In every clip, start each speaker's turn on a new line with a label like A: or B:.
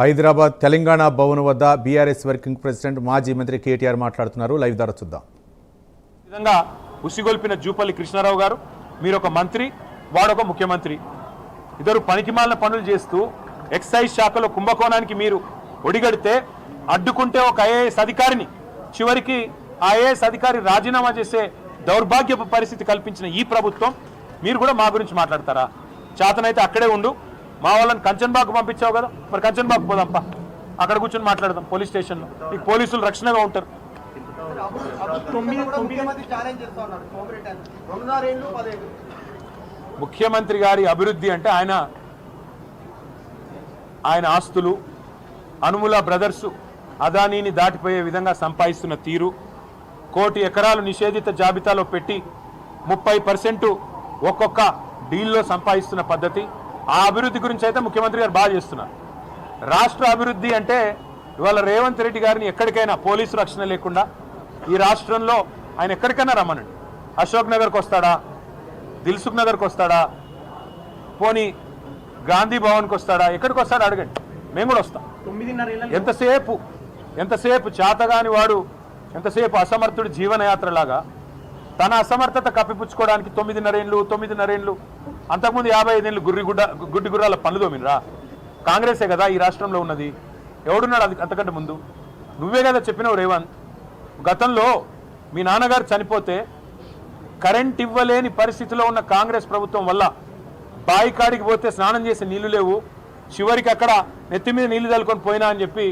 A: హైదరాబాద్ తెలంగాణ భవన్ వద్ద BRS working president మాజీ మంత్రి కేటీఆర్ మాట్లాడుతున్నారు. లైవ్ ద్వారా చూద్దాం.
B: విధంగా ఉసిగొల్పిన జూపల్లి కృష్ణారావు గారు, మీరు ఒక మంత్రి, వాడొక ముఖ్యమంత్రి, ఇద్దరు పనికిమాలిన పనులు చేస్తూ ఎక్సైజ్ శాఖలో కుంభకోణానికి మీరు ఒడిగడితే అడ్డుకుంటే ఒక ఐఏఎస్ అధికారిని, చివరికి ఐఏఎస్ అధికారి రాజీనామా చేసే దౌర్భాగ్యపు పరిస్థితి కల్పించిన ఈ ప్రభుత్వం మీరు కూడా మా గురించి మాట్లాడతారా? చేతనైతే అక్కడే ఉండు. మా వాళ్ళని కంచన్బాగ్ పంపించావు కదా, మరి కంచన్బాగ్ పోదాంపా, అక్కడ కూర్చొని మాట్లాడదాం పోలీస్ స్టేషన్లో. మీకు పోలీసులు రక్షణగా ఉంటారు. ముఖ్యమంత్రి గారి అభివృద్ధి అంటే ఆయన ఆస్తులు, అనుముల బ్రదర్స్ అదానీని దాటిపోయే విధంగా సంపాదిస్తున్న తీరు, 1 కోటి ఎకరాలు నిషేధిత జాబితాలో పెట్టి 30% ఒక్కొక్క డీల్లో సంపాదిస్తున్న పద్ధతి, ఆ అభివృద్ధి గురించి అయితే ముఖ్యమంత్రి గారు బాగా చేస్తున్నారు. రాష్ట్ర అభివృద్ధి అంటే ఇవాళ రేవంత్ రెడ్డి గారిని ఎక్కడికైనా పోలీసు రక్షణ లేకుండా ఈ రాష్ట్రంలో ఆయన ఎక్కడికైనా రమ్మనండి. అశోక్ నగర్కి వస్తాడా, దిల్సుఖ్ నగర్కి వస్తాడా, పోనీ గాంధీ భవన్కి వస్తాడా, ఎక్కడికి వస్తాడా అడగండి, మేము కూడా వస్తాం. ఎంతసేపు చేతగాని వాడు, ఎంతసేపు అసమర్థుడు జీవనయాత్రలాగా తన అసమర్థత కప్పిపుచ్చుకోవడానికి 9.5 ఏళ్ళు, అంతకుముందు 55 ఏళ్ళు గుడ్డి గుర్రాల పనులు తోమినరా? కాంగ్రెసే కదా ఈ రాష్ట్రంలో ఉన్నది. ఎవడున్నాడు అది అంతకంటే ముందు? నువ్వే కదా చెప్పినావు రేవంత్. గతంలో మీ నాన్నగారు చనిపోతే కరెంట్ ఇవ్వలేని పరిస్థితిలో ఉన్న కాంగ్రెస్ ప్రభుత్వం వల్ల బావి కాడికి పోతే స్నానం చేసే నీళ్లు లేవు, చివరికి అక్కడ నెత్తి మీద నీళ్లు తలుకొని పోయినా అని చెప్పి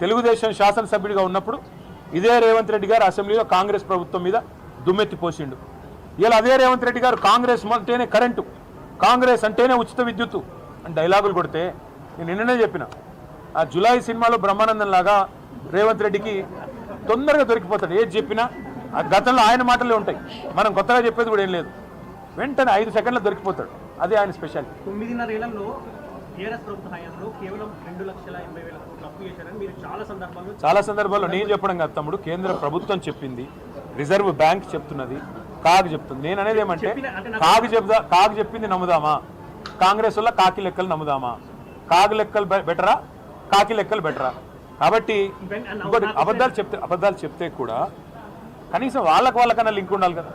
B: తెలుగుదేశం శాసనసభ్యుడిగా ఉన్నప్పుడు ఇదే రేవంత్ రెడ్డి గారు అసెంబ్లీలో కాంగ్రెస్ ప్రభుత్వం మీద దుమ్మెత్తి పోసిండు. ఇలా అదే రేవంత్ రెడ్డి గారు కాంగ్రెస్ అంటేనే కరెంటు, కాంగ్రెస్ అంటేనే ఉచిత విద్యుత్తు అని డైలాగులు కొడితే నేను నిన్ననే చెప్పిన, ఆ జులై సినిమాలో బ్రహ్మానందం లాగా రేవంత్ రెడ్డికి తొందరగా దొరికిపోతాడు. ఏది చెప్పినా ఆ గతంలో ఆయన మాటలే ఉంటాయి, మనం కొత్తగా చెప్పేది కూడా ఏం లేదు. వెంటనే 5 సెకండ్లో దొరికిపోతాడు. అదే ఆయన స్పెషాలిటీ.
C: 9.5 ఏళ్లలో టీఆర్ఎస్ ప్రభుత్వ హయాంలో కేవలం 2,80,000 కోట్లు అప్పు చేశారని మీరు చాలా సందర్భాల్లో
B: నేను చెప్పడం కాదు తమ్ముడు, కేంద్ర ప్రభుత్వం చెప్పింది, రిజర్వ్ బ్యాంక్ చెప్తున్నది, కాగ్ చెప్తుంది. నేను అనేది ఏమంటే కాగ్ చెప్పింది నమ్ముదామా, కాంగ్రెస్ వల్ల కాకి లెక్కలు నమ్ముదామా? కాగ్ లెక్కలు బెటరా, కాకి లెక్కలు బెటరా? కాబట్టి అబద్ధాలు చెప్తే కూడా కనీసం వాళ్ళకన్నా లింక్ ఉండాలి కదా.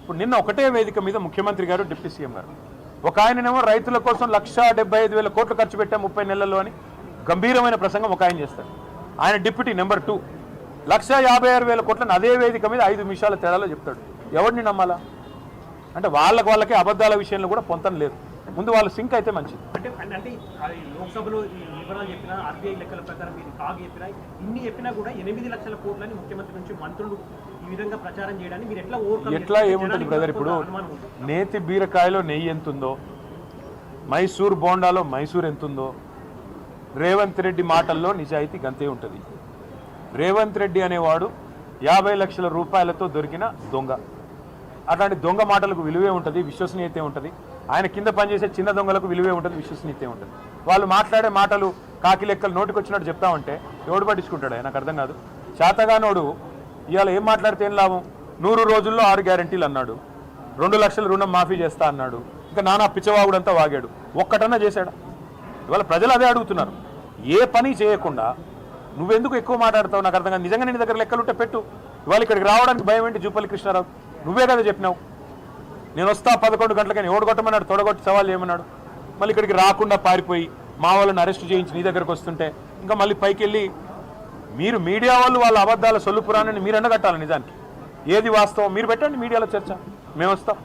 B: ఇప్పుడు నిన్న ఒకటే వేదిక మీద ముఖ్యమంత్రి గారు, డిప్యూటీ సీఎం గారు, ఒక ఆయననేమో రైతుల కోసం 1,75,000 కోట్లు ఖర్చు పెట్టాం 30 నెలల్లో అని గంభీరమైన ప్రసంగం ఒక ఆయన చేస్తాడు. ఆయన డిప్యూటీ నెంబర్ 2 1,56,000 కోట్లను అదే వేదిక మీద 5 నిమిషాల తేడాలో చెప్తాడు. ఎవరిని నమ్మాలా? అంటే వాళ్ళకే అబద్ధాల విషయంలో కూడా పొంతం లేదు. ముందు వాళ్ళు సింక్ అయితే మంచిది.
C: అంటే లోక్సభలో వివరాలు చెప్పినా, ఆర్బీఐ లెక్కల ప్రకారం మీరు కాగ్ చెప్పినా, ఇన్ని చెప్పినా కూడా 8 లక్షల కోట్లని ముఖ్యమంత్రి నుంచి మంత్రులు ఈ విధంగా ప్రచారం చేయడానికి మీరు ఎట్లా
B: ఏముంటుంది బ్రదర్? ఇప్పుడు నేతి బీరకాయలో నెయ్యి ఎంతుందో, మైసూర్ బోండాలో మైసూర్ ఎంతుందో, రేవంత్ రెడ్డి మాటల్లో నిజాయితీ గంతే ఉంటుంది. రేవంత్ రెడ్డి అనేవాడు 50 లక్షల రూపాయలతో దొరికిన దొంగ. అట్లాంటి దొంగ మాటలకు విలువే ఉంటుంది, విశ్వసనీయతే ఉంటుంది. ఆయన కింద పనిచేసే చిన్న దొంగలకు విలువే ఉంటుంది, విశ్వసనీయతే ఉంటుంది. వాళ్ళు మాట్లాడే మాటలు కాకి లెక్కలు నోటికి వచ్చినట్టు చెప్తా ఉంటే ఎవడు పట్టించుకుంటాడు? నాకు అర్థం కాదు. చేతగానోడు ఇవాళ ఏం మాట్లాడితే ఏం లాభం? 100 రోజుల్లో 6 గ్యారెంటీలు అన్నాడు, 2 లక్షల రుణం మాఫీ చేస్తా అన్నాడు, ఇంకా నానా పిచ్చవాగుడంతా వాగాడు. ఒక్కటన్నా చేశాడా? ఇవాళ ప్రజలు అదే అడుగుతున్నారు. ఏ పని చేయకుండా నువ్వెందుకు ఎక్కువ మాట్లాడతావు? నాకు అర్థం కాదు. నిజంగా నీ దగ్గర లెక్కలు ఉంటే పెట్టు. ఇవాళ ఇక్కడికి రావడానికి భయం ఏంటి? జూపల్లి కృష్ణారావు నువ్వే కదా చెప్పినావు, నేను వస్తా 11 గంటలకని. ఎవడు కొట్టమన్నాడు? తొడగొట్టి సవాల్ చేయమన్నాడు. మళ్ళీ ఇక్కడికి రాకుండా పారిపోయి మా వాళ్ళని అరెస్ట్ చేయించి నీ దగ్గరకు వస్తుంటే ఇంకా మళ్ళీ పైకి వెళ్ళి మీరు మీడియా వాళ్ళు వాళ్ళ అబద్ధాల సొల్లుపురాణాన్ని మీరు ఎండగట్టాలి. నిజానికి ఏది వాస్తవం మీరు పెట్టండి మీడియాలో చర్చ, మేము వస్తాం.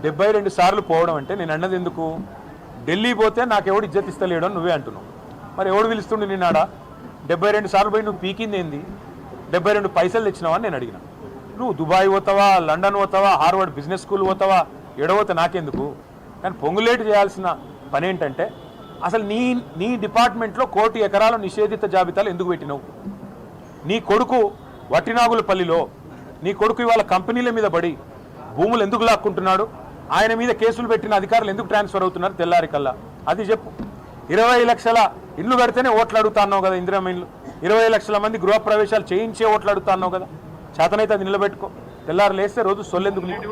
B: 72 సార్లు పోవడం అంటే నేను అన్నది ఎందుకు? ఢిల్లీ పోతే నాకు ఎవడు ఇజ్జత్ ఇస్తలేడు అని నువ్వే అంటున్నావు. మరి ఎవడు పిలుస్తుండే నిన్నాడా? 72 సార్లు పోయి నువ్వు పీకింది ఏంది? 72 పైసలు తెచ్చినావని నేను అడిగిన. నువ్వు దుబాయ్ పోతావా, లండన్ పోతావా, హార్వర్డ్ బిజినెస్ స్కూల్ పోతావా, ఎడపోతే నాకెందుకు? కానీ పొంగులేటు చేయాల్సిన పని ఏంటంటే అసలు నీ డిపార్ట్మెంట్లో 1 కోటి ఎకరాల నిషేధిత జాబితాలు ఎందుకు పెట్టినావు? నీ కొడుకు వట్టినాగులపల్లిలో నీ కొడుకు ఇవాళ కంపెనీల మీద పడి భూములు ఎందుకు లాక్కుంటున్నాడు? ఆయన మీద కేసులు పెట్టిన అధికారులు ఎందుకు ట్రాన్స్ఫర్ అవుతున్నారు తెల్లారి కల్లా? అది చెప్పు. 20 లక్షల ఇల్లు కడితేనే ఓట్లు అడుగుతా అన్నావు కదా, ఇందిరమ్మ ఇల్లు. 20 లక్షల మంది గృహప్రవేశాలు చేయించే ఓట్లు అడుగుతా అన్నావు కదా. చేతనైతే అది నిలబెట్టుకో. తెల్లారు లేస్తే రోజు సొల్లెందుకు నీకు?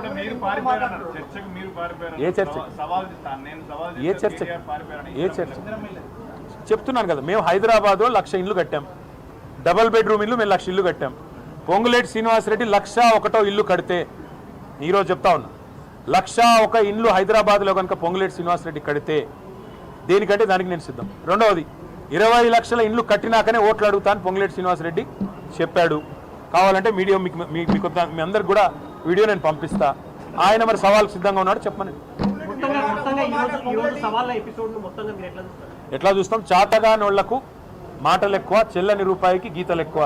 B: ఏ చర్చ? ఏ చర్చ? ఏ చర్చ? చెప్తున్నాను కదా, మేము హైదరాబాద్లో 1,00,000 ఇల్లు కట్టాం, డబల్ బెడ్రూమ్ ఇల్లు మేము 1,00,000 ఇల్లు కట్టాం. పొంగులేటి శ్రీనివాసరెడ్డి 1,01 ఇల్లు కడితే, ఈరోజు చెప్తా ఉన్నా, 1,01 ఇల్లు హైదరాబాద్లో కనుక పొంగులేటి శ్రీనివాసరెడ్డి కడితే దేనికంటే దానికి నేను సిద్ధం. రెండవది, 20 లక్షల ఇండ్లు కట్టినాకనే ఓట్లు అడుగుతాను పొంగులేటి శ్రీనివాసరెడ్డి చెప్పాడు. కావాలంటే మీడియా మీ అందరికి కూడా వీడియో నేను పంపిస్తా. ఆయన మరి సవాల్ సిద్ధంగా ఉన్నాడు, చెప్పమని. ఎట్లా చూస్తాం? చాతగానోళ్లకు మాటలు ఎక్కువ, చెల్లని రూపాయికి గీతలు ఎక్కువ.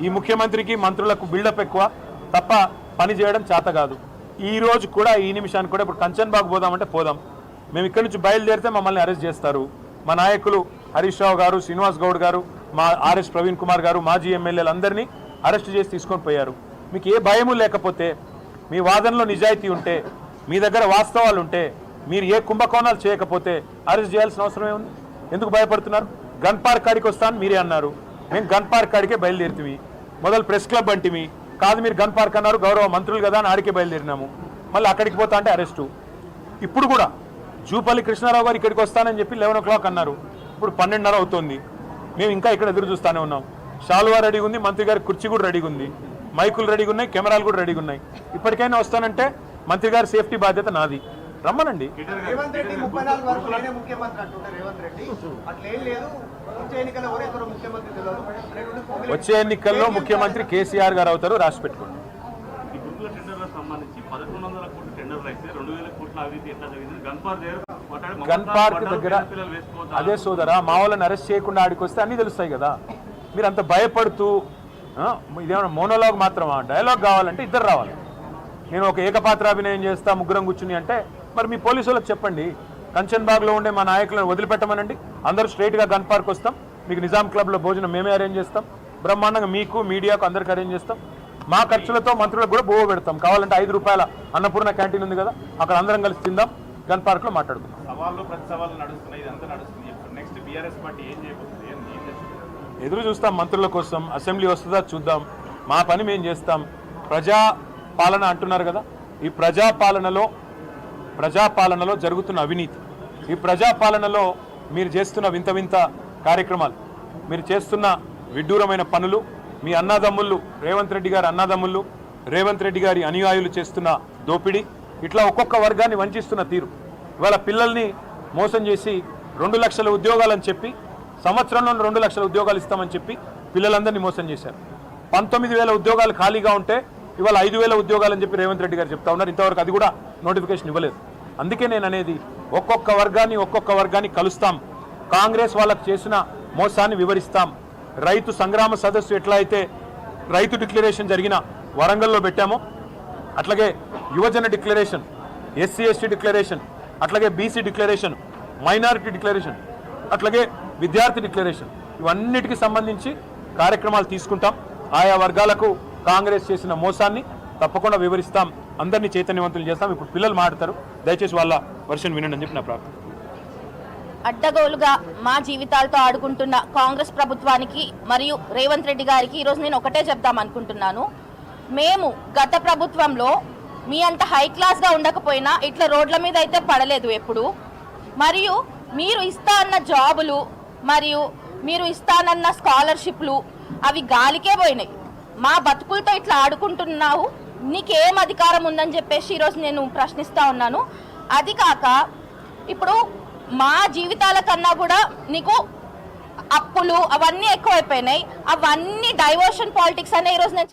B: ఈ ముఖ్యమంత్రికి మంత్రులకు బిల్డప్ ఎక్కువ తప్ప పని చేయడం చేత కాదు. ఈ రోజు కూడా, ఈ నిమిషానికి కూడా, ఇప్పుడు కంచన్బాగ్ పోదామంటే పోదాం. మేము ఇక్కడి నుంచి బయలుదేరితే మమ్మల్ని అరెస్ట్ చేస్తారు. మా నాయకులు హరీష్ రావు గారు, శ్రీనివాస్ గౌడ్ గారు, మా ఆర్ఎస్ ప్రవీణ్ కుమార్ గారు, మాజీ ఎమ్మెల్యేలు అందరినీ అరెస్ట్ చేసి తీసుకొని పోయారు. మీకు ఏ భయము లేకపోతే, మీ వాదనలో నిజాయితీ ఉంటే, మీ దగ్గర వాస్తవాలు ఉంటే, మీరు ఏ కుంభకోణాలు చేయకపోతే అరెస్ట్ చేయాల్సిన అవసరం ఏముంది? ఎందుకు భయపడుతున్నారు? గన్ పార్క్ కాడికి వస్తాను మీరే అన్నారు, మేము గన్ పార్క్ కాడికే బయలుదేరుతుంది. మొదలు ప్రెస్ క్లబ్ అంటిమి, కాదు మీరు గన్ పార్క్ అన్నారు, గౌరవ మంత్రులు కదా అని ఆడికే బయలుదేరినాము. మళ్ళీ అక్కడికి పోతా అంటే అరెస్టు. ఇప్పుడు కూడా జూపల్లి కృష్ణారావు గారు ఇక్కడికి వస్తానని చెప్పి 11 o'clock అన్నారు, ఇప్పుడు 12:30 అవుతుంది. మేము ఇంకా ఇక్కడ ఎదురు చూస్తూనే ఉన్నాం. షాల్వా రెడీగా ఉంది, మంత్రి గారి కుర్చీ కూడా రెడీగా ఉంది, మైకులు రెడీగా ఉన్నాయి, కెమెరాలు కూడా రెడీగా ఉన్నాయి. ఇప్పటికైనా వస్తానంటే మంత్రి గారి సేఫ్టీ బాధ్యత నాది, రమ్మనండి. వచ్చే ఎన్నికల్లో ముఖ్యమంత్రి కేసీఆర్ గారు అవుతారు, రాసి పెట్టుకోండి. గన్ పార్క్ దగ్గర అదే సోదరా, మా వాళ్ళని అరెస్ట్ చేయకుండా ఆడికి వస్తే అన్నీ తెలుస్తాయి కదా. మీరు అంత భయపడుతూ ఇదేమన్నా మోనోలాగ్ మాత్రమా? డైలాగ్ కావాలంటే ఇద్దరు రావాలి. నేను ఒక ఏకపాత్రాభినయం చేస్తా, ముగ్గురం కూర్చుని అంటే మరి మీ పోలీసు వాళ్ళకి చెప్పండి, కంచన్బాగ్లో ఉండే మా నాయకులను వదిలిపెట్టమనండి, అందరూ స్ట్రైట్గా గన్ పార్క్ వస్తాం, మీకు నిజాం క్లబ్లో భోజనం మేమే అరేంజ్ చేస్తాం, బ్రహ్మాండంగా మీకు మీడియాకు అందరికి అరేంజ్ చేస్తాం, మా ఖర్చులతో మంత్రులకు కూడా బోవ పెడతాం. కావాలంటే 5 రూపాయల అన్నపూర్ణ క్యాంటీన్ ఉంది కదా, అక్కడ అందరం కలిసి తిందాం, గన్ పార్క్లో మాట్లాడుకుందాం. ఎదురు చూస్తాం మంత్రుల కోసం. అసెంబ్లీ వస్తుందా చూద్దాం, మా పని మేము చేస్తాం. ప్రజా పాలన అంటున్నారు కదా, ఈ ప్రజాపాలనలో జరుగుతున్న అవినీతి, ఈ ప్రజాపాలనలో మీరు చేస్తున్న వింత వింత కార్యక్రమాలు, మీరు చేస్తున్న విడ్డూరమైన పనులు, మీ అన్నదమ్ముళ్ళు రేవంత్ రెడ్డి గారి అన్నదమ్ముళ్ళు, రేవంత్ రెడ్డి గారి అనుయాయులు చేస్తున్న దోపిడీ, ఇట్లా ఒక్కొక్క వర్గాన్ని వంచిస్తున్న తీరు. ఇవాళ పిల్లల్ని మోసం చేసి 2 లక్షల ఉద్యోగాలని చెప్పి, సంవత్సరంలో 2 లక్షల ఉద్యోగాలు ఇస్తామని చెప్పి పిల్లలందరినీ మోసం చేశారు. 19,000 ఉద్యోగాలు ఖాళీగా ఉంటే ఇవాళ 5,000 ఉద్యోగాలని చెప్పి రేవంత్ రెడ్డి గారు చెప్తా ఉన్నారు. ఇంతవరకు అది కూడా నోటిఫికేషన్ ఇవ్వలేదు. అందుకే నేను అనేది, ఒక్కొక్క వర్గాన్ని కలుస్తాం, కాంగ్రెస్ వాళ్ళకు చేసిన మోసాన్ని వివరిస్తాం. రైతు సంగ్రామ సదస్సు ఎట్లా అయితే రైతు డిక్లరేషన్ జరిగిన వరంగల్లో పెట్టామో, అట్లాగే యువజన డిక్లరేషన్, SC/ST డిక్లరేషన్, అట్లాగే BC డిక్లరేషన్, మైనారిటీ డిక్లరేషన్, అట్లాగే విద్యార్థి డిక్లరేషన్, ఇవన్నిటికీ సంబంధించి కార్యక్రమాలు తీసుకుంటాం. ఆయా వర్గాలకు కాంగ్రెస్ చేసిన మోసాన్ని తప్పకుండా వివరిస్తాం, అందరినీ చైతన్యవంతులు చేస్తాం. ఇప్పుడు పిల్లలు మాట్లాడతారు, దయచేసి వాళ్ళ వర్షన్ వినండి అని చెప్పి నా ప్రార్థన.
D: అడ్డగోలుగా మా జీవితాలతో ఆడుకుంటున్న కాంగ్రెస్ ప్రభుత్వానికి మరియు రేవంత్ రెడ్డి గారికి ఈరోజు నేను ఒకటే చెప్దాం అనుకుంటున్నాను. మేము గత ప్రభుత్వంలో మీ అంత హై క్లాస్గా ఉండకపోయినా ఇట్లా రోడ్ల మీద అయితే పడలేదు ఎప్పుడు. మరియు మీరు ఇస్తా అన్న జాబులు మరియు మీరు ఇస్తానన్న స్కాలర్షిప్లు అవి గాలికే పోయినాయి. మా బతుకులతో ఇట్లా ఆడుకుంటున్నావు, నీకేం అధికారం ఉందని చెప్పేసి ఈరోజు నేను ప్రశ్నిస్తూ ఉన్నాను. అది కాక ఇప్పుడు మా జీవితాల కన్నా కూడా నీకు అప్పులు అవన్నీ ఎక్కువైపోయినాయి. అవన్నీ డైవర్షన్ పాలిటిక్స్ అనే ఈరోజు నేను